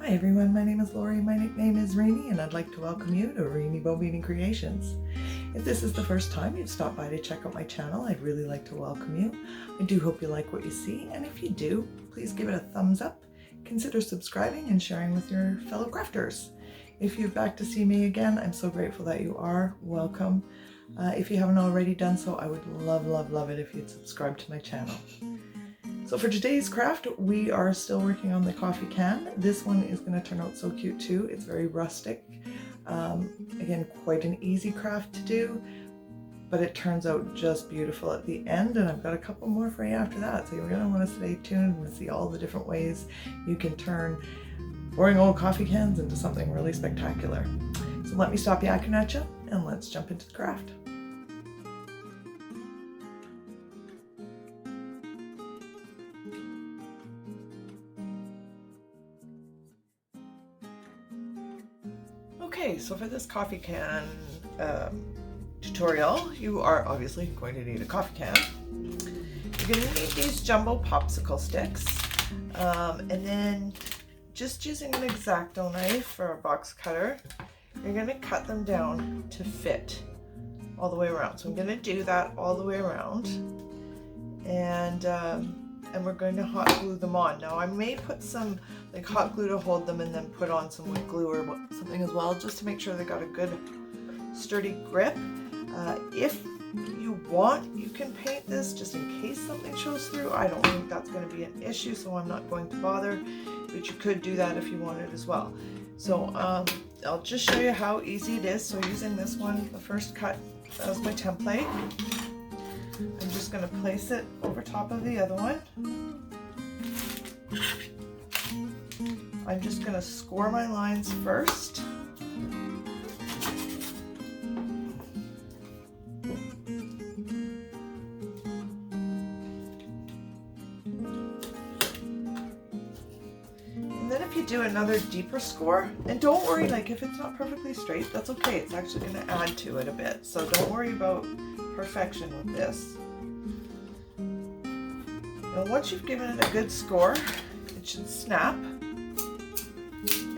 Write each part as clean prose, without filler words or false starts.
Hi everyone, my name is Lori, my nickname is Rainy, and I'd like to welcome you to Rainy Bow Beating Creations. If this is the first time you've stopped by to check out my channel, I'd really like to welcome you. I do hope you like what you see, and if you do, please give it a thumbs up, consider subscribing and sharing with your fellow crafters. If you're back to see me again, I'm so grateful that you are. Welcome. If you haven't already done so, I would love it if you'd subscribe to my channel. So for today's craft, we are still working on the coffee can. This one is going to turn out so cute too. It's very rustic. Again, quite an easy craft to do, but it turns out just beautiful at the end, and I've got a couple more for you after that. So you're going to want to stay tuned and see all the different ways you can turn boring old coffee cans into something really spectacular. So let me stop yakking at you and let's jump into the craft. Okay, so for this coffee can tutorial, you are obviously going to need a coffee can. You're going to need these jumbo popsicle sticks, and then just using an X-Acto knife or a box cutter, you're going to cut them down to fit all the way around. So I'm going to do that all the way around, and we're going to hot glue them on. Now I may put some like hot glue to hold them and then put on some wood glue or something as well, just to make sure they got a good sturdy grip. If you want, you can paint this just in case something shows through. I don't think that's going to be an issue, so I'm not going to bother, but you could do that if you wanted as well. So I'll just show you how easy it is. So using this one, the first cut as my template, I'm just going to place it over top of the other one. I'm just going to score my lines first. And then if you do another deeper score, and don't worry, like if it's not perfectly straight, that's okay. It's actually going to add to it a bit. So don't worry about perfection with this. And once you've given it a good score, it should snap.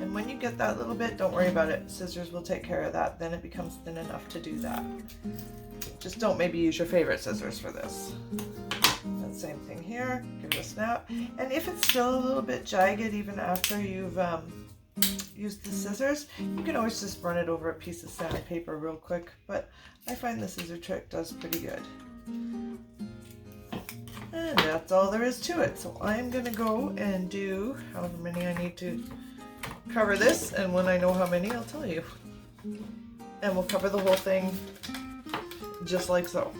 And when you get that little bit, don't worry about it. Scissors will take care of that. Then it becomes thin enough to do that. Just don't maybe use your favorite scissors for this. And same thing here, give it a snap. And if it's still a little bit jagged even after you've used the scissors, you can always just run it over a piece of sandpaper real quick. But I find the scissor trick does pretty good. And that's all there is to it. So I'm going to go and do however many I need to cover this, and when I know how many, I'll tell you. And we'll cover the whole thing just like so.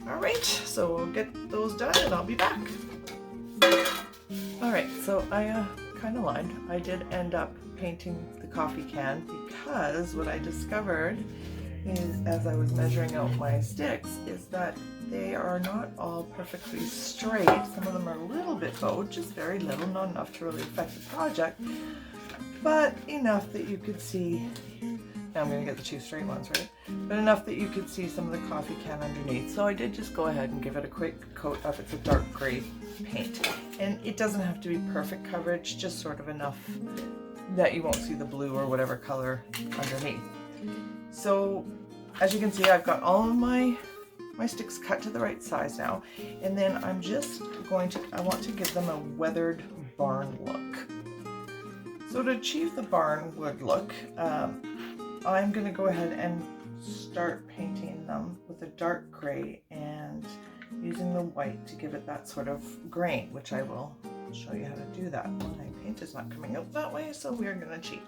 Alright, so we'll get those done and I'll be back. Alright, so I kind of lied. I did end up painting the coffee can because what I discovered is, as I was measuring out my sticks, is that they are not all perfectly straight. Some of them are a little bit bowed, just very little, not enough to really affect the project, but enough that you could see. Now I'm going to get the two straight ones, right? But enough that you could see some of the coffee can underneath. So I did just go ahead and give it a quick coat of it's a dark gray paint. And it doesn't have to be perfect coverage, just sort of enough that you won't see the blue or whatever color underneath. So as you can see, I've got all of my sticks cut to the right size now, and then I'm just going to, I want to give them a weathered barn look. So to achieve the barnwood look, I'm going to go ahead and start painting them with a dark gray and using the white to give it that sort of grain, which I will show you how to do that. My paint is not coming out that way, so we're going to cheat.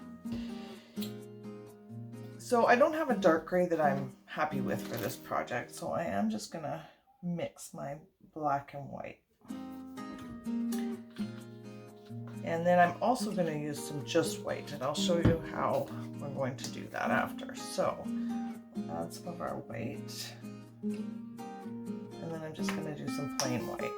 So I don't have a dark gray that I'm happy with for this project, so I am just going to mix my black and white. And then I'm also going to use some just white, and I'll show you how we're going to do that after. So add some of our white, and then I'm just going to do some plain white.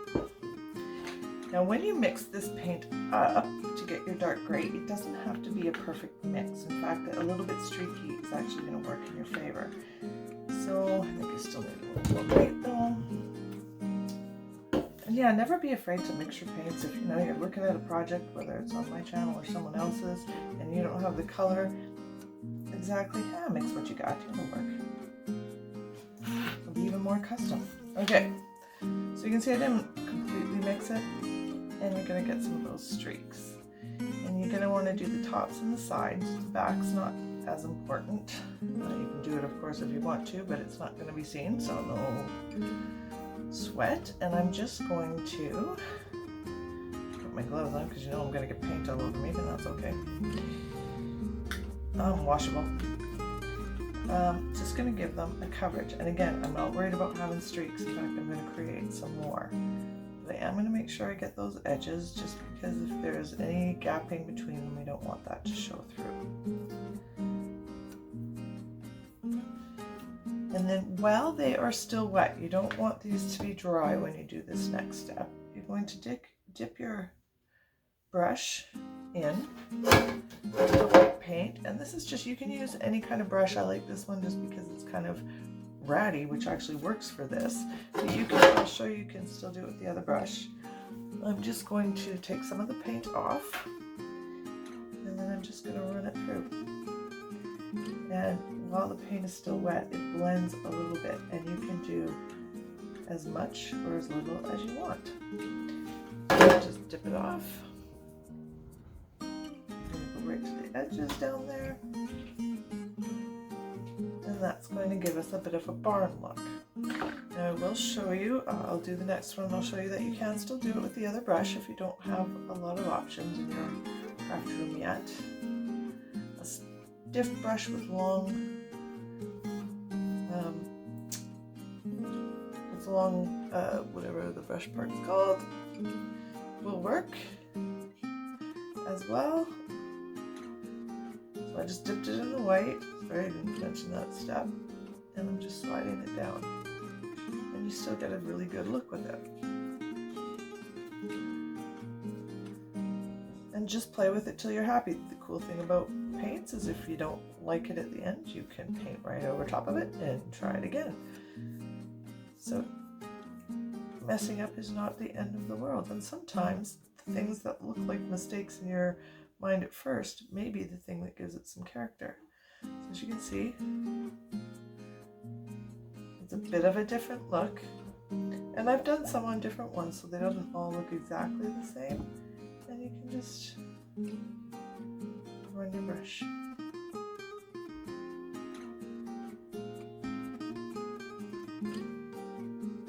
Now when you mix this paint up to get your dark gray, it doesn't have to be a perfect mix. In fact, a little bit streaky is actually going to work in your favor. So I think I still need a little more white though. And yeah, never be afraid to mix your paints. If you're looking at a project, whether it's on my channel or someone else's, and you don't have the color exactly, mix what you got. It'll work. It'll be even more custom. Okay, so you can see I didn't completely mix it, and you're gonna get some of those streaks. And you're gonna want to do the tops and the sides. The back's not as important. You can do it, of course, if you want to, but it's not going to be seen, so no sweat. And I'm just going to put my gloves on because I'm going to get paint all over me, but that's okay. Washable. Just going to give them a coverage. And again, I'm not worried about having streaks. In fact, I'm going to create some more. But I am going to make sure I get those edges, just because if there's any gapping between them, we don't want that to show through. And then while they are still wet, you don't want these to be dry when you do this next step. You're going to dip your brush in the white paint. And this is just, you can use any kind of brush. I like this one just because it's kind of ratty, which actually works for this. But I'll show you can still do it with the other brush. I'm just going to take some of the paint off, and then I'm just going to run it through. And while the paint is still wet, it blends a little bit, and you can do as much or as little as you want. Just dip it off. Go right to the edges down there. And that's going to give us a bit of a barn look. Now I will show you, I'll do the next one, I'll show you that you can still do it with the other brush if you don't have a lot of options in your craft room yet. A stiff brush with whatever the brush part's called, will work as well. So I just dipped it in the white. Sorry, I didn't mention that step. And I'm just sliding it down. And you still get a really good look with it. And just play with it till you're happy. The cool thing about paints is if you don't like it at the end, you can paint right over top of it and try it again. So messing up is not the end of the world. And sometimes the things that look like mistakes in your mind at first may be the thing that gives it some character. So as you can see, it's a bit of a different look. And I've done some on different ones so they don't all look exactly the same. And you can just run your brush.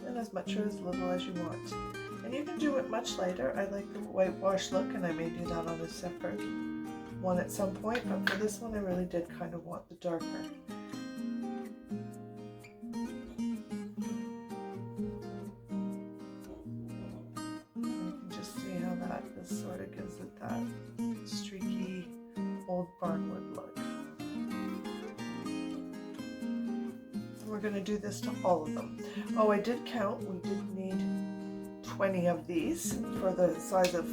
And as much or as little as you want. And you can do it much lighter. I like the whitewash look, and I may do that on a separate one at some point, but for this one I really did kind of want the darker. Sort of gives it that streaky old Barnwood look. And we're going to do this to all of them. Oh, I did count. We did need 20 of these for the size of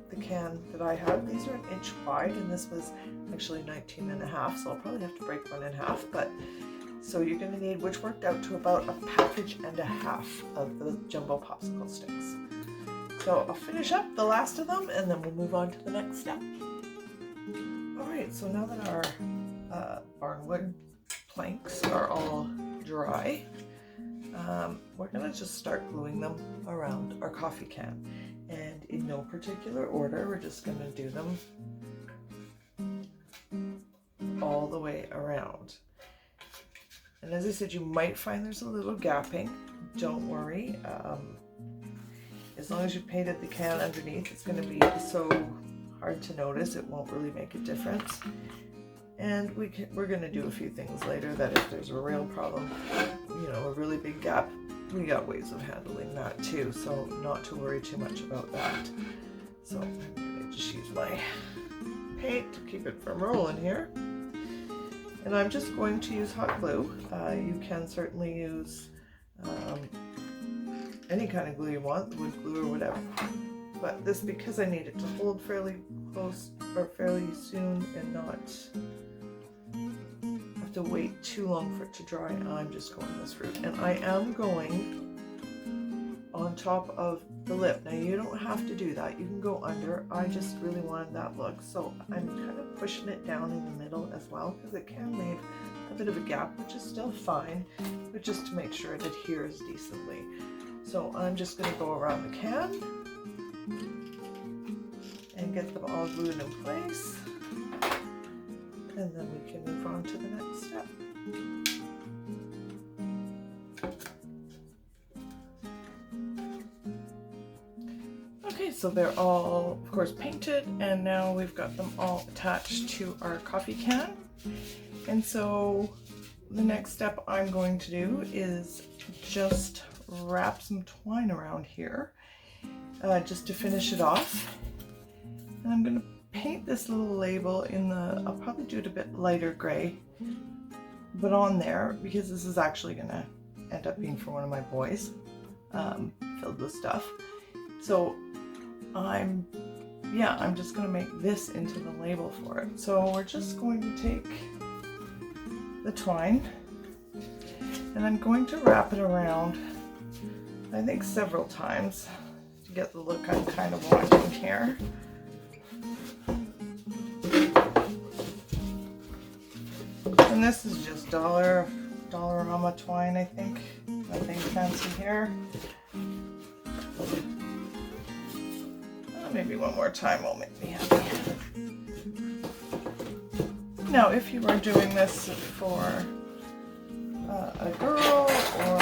the can that I had. These are 1 inch wide, and this was actually 19.5, so I'll probably have to break one in half. But so you're going to need, which worked out to about a package and a half of the jumbo popsicle sticks. So I'll finish up the last of them and then we'll move on to the next step. Alright, so now that our Barnwood planks are all dry, we're going to just start gluing them around our coffee can. And in no particular order, we're just going to do them all the way around. And as I said, you might find there's a little gapping. Don't worry. As long as you painted the can underneath, it's going to be so hard to notice. It won't really make a difference. And we're going to do a few things later that if there's a real problem, a really big gap, we got ways of handling that too. So not to worry too much about that. So I'm going to just use my paint to keep it from rolling here. And I'm just going to use hot glue. You can certainly use any kind of glue you want, wood glue or whatever. But this, because I need it to hold fairly close or fairly soon and not have to wait too long for it to dry, I'm just going this route. And I am going on on top of the lip. Now you don't have to do that, you can go under. I just really wanted that look, so I'm kind of pushing it down in the middle as well, because it can leave a bit of a gap, which is still fine, but just to make sure it adheres decently. So I'm just going to go around the can and get them all glued in place, and then we can move on to the next step. Okay, so they're all, of course, painted, and now we've got them all attached to our coffee can. And so the next step I'm going to do is just wrap some twine around here, just to finish it off. And I'm going to paint this little label in the, I'll probably do it a bit lighter gray, but on there, because this is actually going to end up being for one of my boys, filled with stuff. So I'm just going to make this into the label for it. So we're just going to take the twine, and I'm going to wrap it around, I think several times, to get the look I'm kind of wanting here. And this is just Dollarama twine, I think. Nothing fancy here. Maybe one more time will make me happy. Now, if you were doing this for a girl, or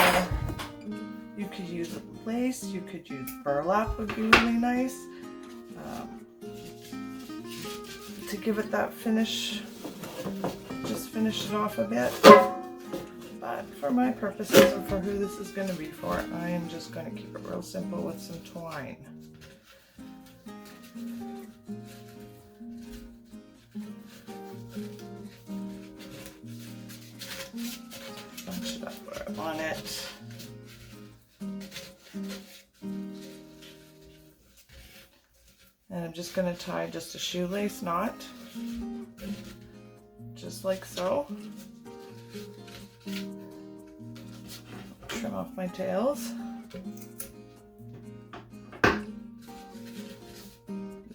you could use lace, you could use burlap, would be really nice to give it that finish, just finish it off a bit. But for my purposes and for who this is going to be for, I am just going to keep it real simple with some twine. Bunch it up where I want it. And I'm just going to tie just a shoelace knot, just like so. Trim off my tails.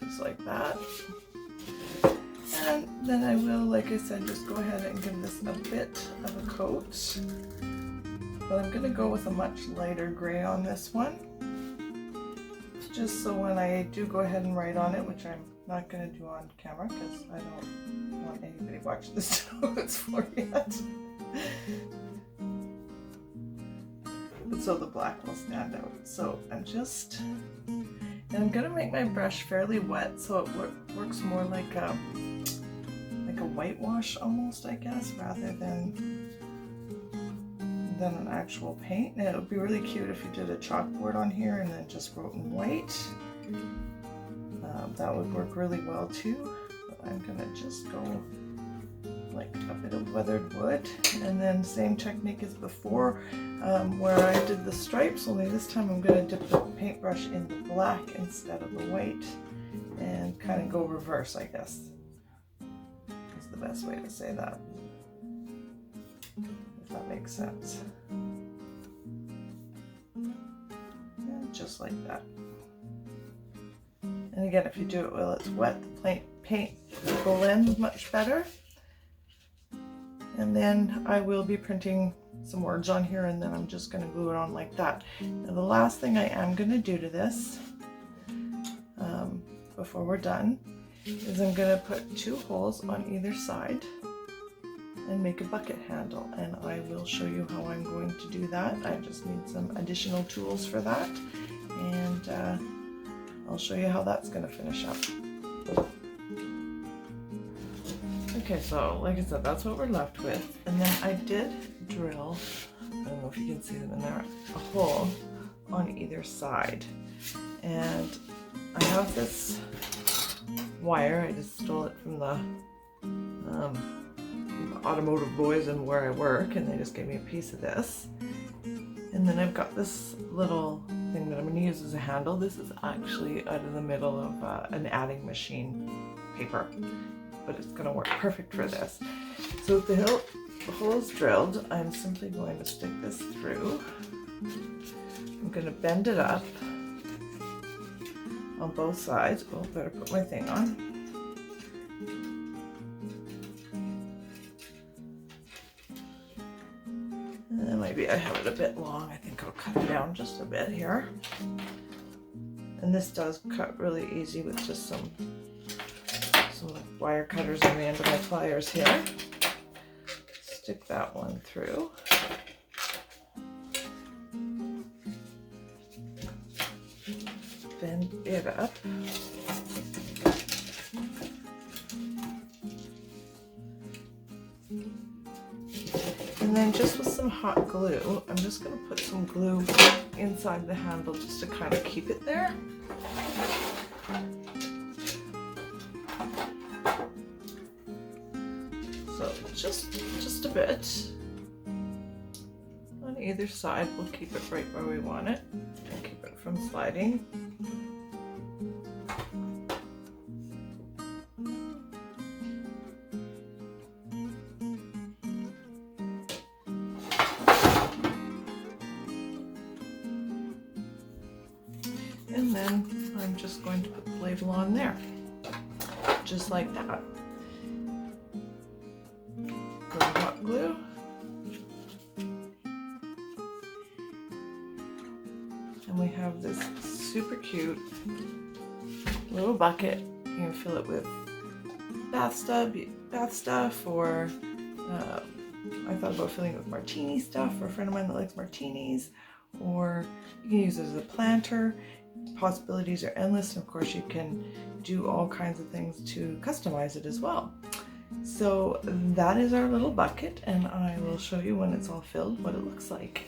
Just like that. And then I will, like I said, just go ahead and give this a bit of a coat. But I'm going to go with a much lighter gray on this one, just so when I do go ahead and write on it, which I'm not going to do on camera because I don't want anybody watching this to know what it's for yet. But so the black will stand out. So I'm I'm going to make my brush fairly wet, so it works more like a whitewash almost, I guess, rather than an actual paint. And it would be really cute if you did a chalkboard on here and then just wrote in white. That would work really well too. But I'm gonna just go like a bit of weathered wood, and then same technique as before, where I did the stripes, only this time I'm gonna dip the paintbrush in the black instead of the white and kind of go reverse, I guess. The best way to say that, if that makes sense. And just like that. And again, if you do it while it's wet, the paint blends much better. And then I will be printing some words on here, and then I'm just going to glue it on like that. Now the last thing I am going to do to this, before we're done, is I'm going to put 2 holes on either side and make a bucket handle, and I will show you how I'm going to do that. I just need some additional tools for that, and I'll show you how that's going to finish up. Okay, so like I said, that's what we're left with, and then I did drill, I don't know if you can see them in there, a hole on either side, and I have this wire. I just stole it from the automotive boys and where I work, and they just gave me a piece of this. And then I've got this little thing that I'm going to use as a handle. This is actually out of the middle of an adding machine paper, but it's going to work perfect for this. So with the holes drilled, I'm simply going to stick this through I'm going to bend it up on both sides. Oh, better put my thing on. And maybe I have it a bit long. I think I'll cut it down just a bit here. And this does cut really easy with just some wire cutters on the end of my pliers here. Stick that one through. Bend it up. And then just with some hot glue, I'm just going to put some glue inside the handle just to kind of keep it there. So just a bit on either side. We'll keep it right where we want it and keep it from sliding. And then I'm just going to put the label on there, just like that. Little hot glue. And we have this super cute little bucket. You can fill it with bath stuff, or I thought about filling it with martini stuff for a friend of mine that likes martinis, or you can use it as a planter. Possibilities are endless, and of course you can do all kinds of things to customize it as well. So that is our little bucket, and I will show you when it's all filled what it looks like.